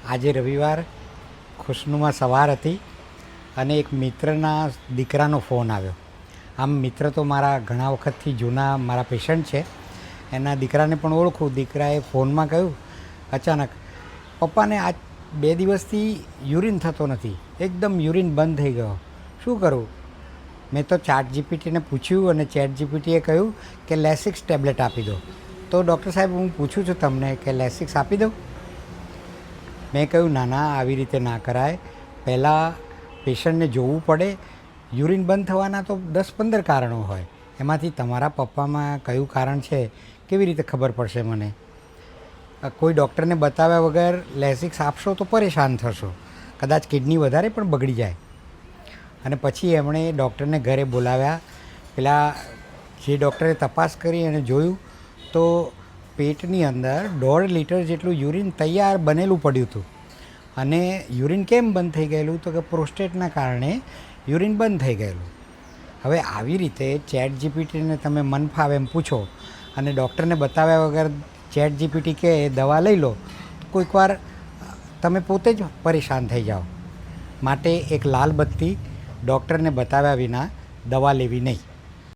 આજે રવિવાર ખુશનુમા સવાર હતી અને એક મિત્રના દીકરાનો ફોન આવ્યો. આમ મિત્ર તો મારા ઘણા વખતથી જૂના મારા પેશન્ટ છે. એના દીકરાને પણ ઓળખું. દીકરાએ ફોનમાં કહ્યું અચાનક, પપ્પાને આજ 2 દિવસથી યુરિન થતો નથી, એકદમ યુરિન બંધ થઈ ગયો, શું કરું? મેં તો ચાટ જીપીટીને પૂછ્યું અને ચેટ જીપીટીએ કહ્યું કે લેસિક્સ ટેબ્લેટ આપી દો. તો ડૉક્ટર સાહેબ, હું પૂછું છું તમને કે લેસિક્સ આપી દઉં? મેં કહ્યું ના, આવી રીતે ના કરાય. પહેલાં પેશન્ટને જોવું પડે. યુરિન બંધ થવાના તો 10-15 કારણો હોય, એમાંથી તમારા પપ્પામાં કયું કારણ છે કેવી રીતે ખબર પડશે મને? કોઈ ડૉક્ટરને બતાવ્યા વગર લેસિક્સ આપશો તો પરેશાન થશો, કદાચ કિડની વધારે પણ બગડી જાય. અને પછી એમણે ડૉક્ટરને ઘરે બોલાવ્યા. પેલા જે ડૉક્ટરે તપાસ કરી અને જોયું તો પેટની અંદર 1.5 લીટર જેટલું યુરિન તૈયાર બનેલું પડ્યું હતું. અને યુરિન કેમ બંધ થઈ ગયેલું? તો કે પ્રોસ્ટેટના કારણે યુરિન બંધ થઈ ગયેલું. હવે આવી રીતે ચેટ જીપીટીને તમે મન ફાવે એમ પૂછો અને ડૉક્ટરને બતાવ્યા વગર ચેટ જીપીટી કે દવા લઈ લો, કોઈક વાર તમે પોતે જ પરેશાન થઈ જાઓ. માટે એક લાલ બત્તી, ડૉક્ટરને બતાવ્યા વિના દવા લેવી નહીં.